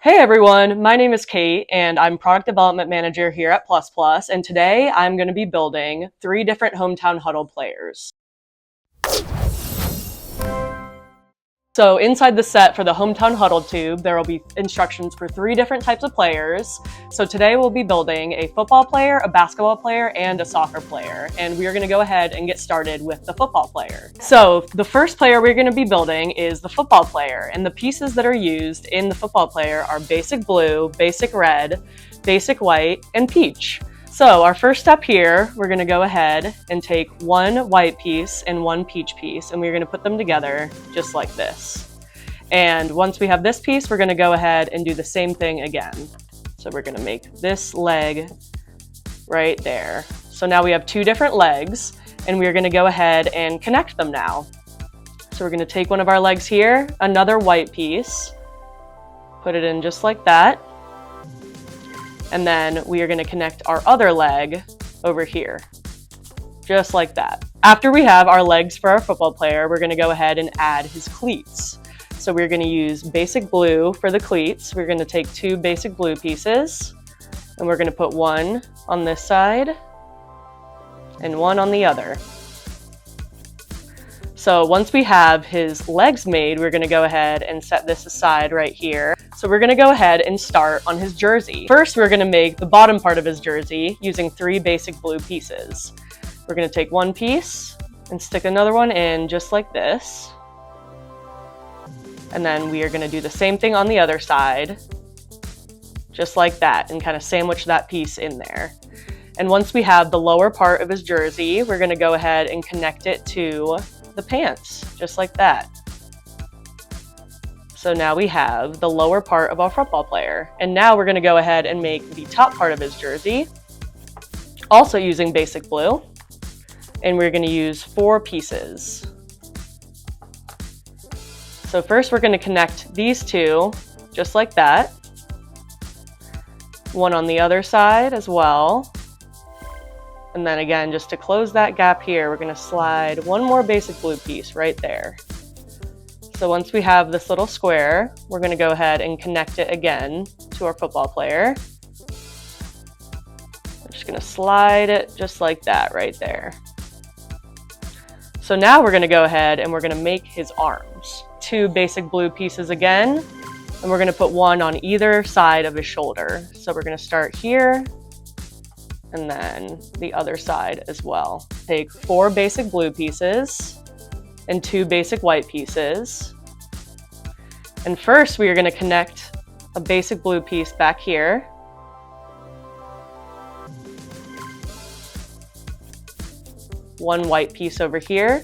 Hey everyone, my name is Kate and I'm Product Development Manager here at Plus Plus, and today I'm going to be building 3 different Hometown Huddle players. So inside the set for the Hometown Huddle tube, there will be instructions for 3 different types of players. So today we'll be building a football player, a basketball player, and a soccer player. And we are going to go ahead and get started with the football player. So the first player we're going to be building is the football player. And the pieces that are used in the football player are basic blue, basic red, basic white, and peach. So our first step here, we're going to go ahead and take one white piece and one peach piece, and we're going to put them together just like this. And once we have this piece, we're going to go ahead and do the same thing again. So we're going to make this leg right there. So now we have 2 different legs, and we're going to go ahead and connect them now. So we're going to take one of our legs here, another white piece, put it in just like that. And then we are going to connect our other leg over here, just like that. After we have our legs for our football player, we're going to go ahead and add his cleats. So we're going to use basic blue for the cleats. We're going to take 2 basic blue pieces, and we're going to put one on this side and one on the other. So once we have his legs made, we're going to go ahead and set this aside right here. So we're going to go ahead and start on his jersey. First, we're going to make the bottom part of his jersey using 3 basic blue pieces. We're going to take one piece and stick another one in just like this. And then we are going to do the same thing on the other side, just like that, and kind of sandwich that piece in there. And once we have the lower part of his jersey, we're going to go ahead and connect it to the pants, just like that. So now we have the lower part of our football player. And now we're going to go ahead and make the top part of his jersey, also using basic blue. And we're going to use 4 pieces. So first we're going to connect these 2, just like that. One on the other side as well. And then again, just to close that gap here, we're going to slide one more basic blue piece right there. So once we have this little square, we're going to go ahead and connect it again to our football player. We're just going to slide it just like that right there. So now we're going to go ahead and we're going to make his arms. 2 basic blue pieces again, and we're going to put one on either side of his shoulder. So we're going to start here, and then the other side as well. Take 4 basic blue pieces and 2 basic white pieces. And first we are going to connect a basic blue piece back here. One white piece over here.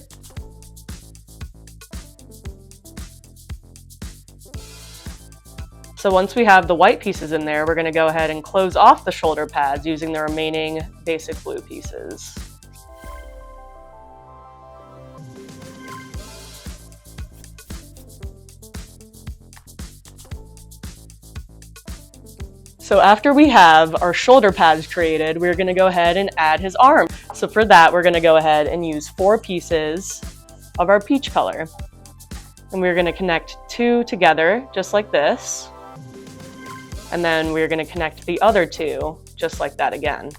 So once we have the white pieces in there, we're going to go ahead and close off the shoulder pads using the remaining basic blue pieces. So after we have our shoulder pads created, we're going to go ahead and add his arm. So for that, we're going to go ahead and use 4 pieces of our peach color. And we're going to connect 2 together, just like this. And then we're going to connect the other 2, just like that again.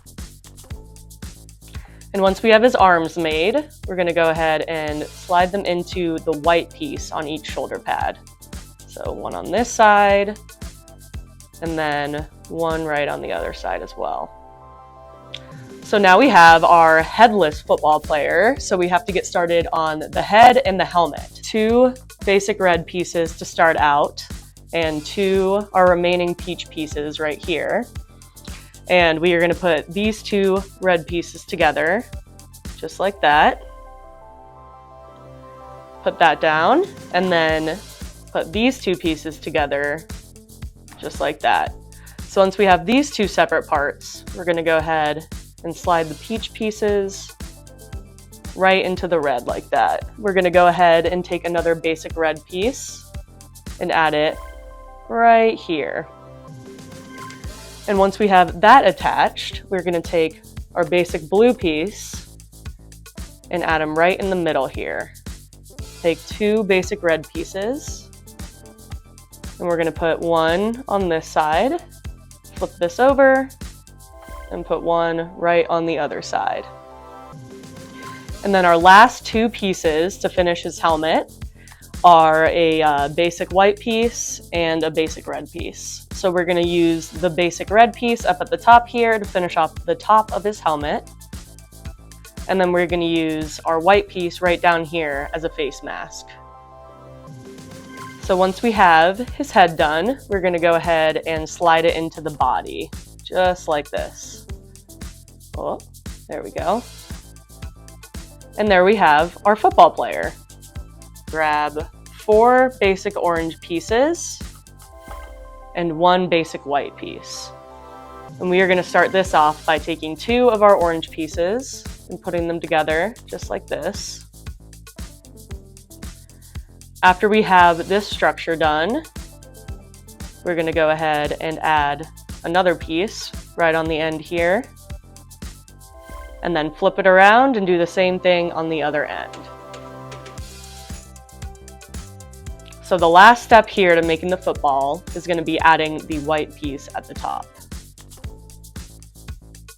And once we have his arms made, we're going to go ahead and slide them into the white piece on each shoulder pad. So one on this side, and then one right on the other side as well. So now we have our headless football player. So we have to get started on the head and the helmet. 2 basic red pieces to start out, and 2 our remaining peach pieces right here. And we are going to put these 2 red pieces together, just like that. Put that down, and then put these 2 pieces together, just like that. So once we have these 2 separate parts, we're going to go ahead and slide the peach pieces right into the red like that. We're going to go ahead and take another basic red piece and add it right here. And once we have that attached, we're going to take our basic blue piece and add them right in the middle here. Take 2 basic red pieces, And we're gonna put one on this side, flip this over, and put one right on the other side. And then our last two pieces to finish his helmet are a basic white piece and a basic red piece. So we're gonna use the basic red piece up at the top here to finish off the top of his helmet. And then we're gonna use our white piece right down here as a face mask. So once we have his head done, we're gonna go ahead and slide it into the body, just like this. Oh, there we go. And there we have our football player. Grab 4 basic orange pieces and 1 basic white piece. And we are going to start this off by taking 2 of our orange pieces and putting them together just like this. After we have this structure done, we're going to go ahead and add another piece right on the end here, and then flip it around and do the same thing on the other end. So the last step here to making the football is going to be adding the white piece at the top.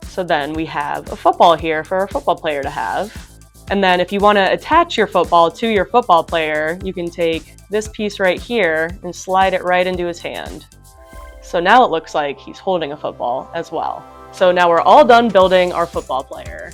So then we have a football here for our football player to have. And then if you want to attach your football to your football player, you can take this piece right here and slide it right into his hand. So now it looks like he's holding a football as well. So now we're all done building our football player.